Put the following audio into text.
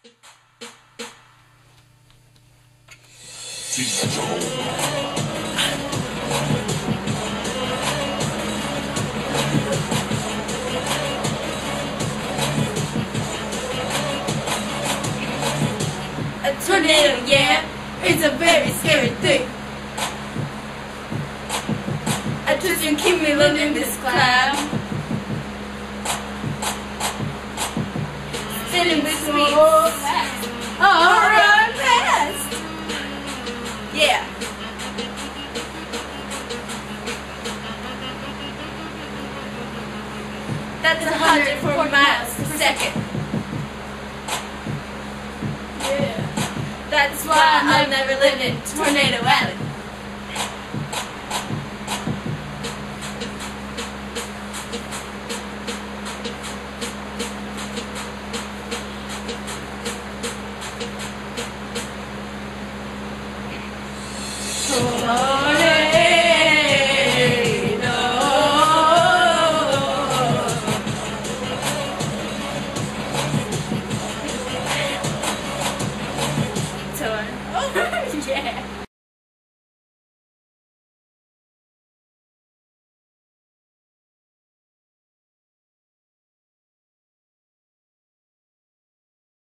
A tornado, yeah, it's a very scary thing. I just can keep me living in this cloud. Sitting with me. Oh, run fast. Yeah. That's 104 miles per second. Yeah. That's why I'll never live in Tornado Alley. Oh.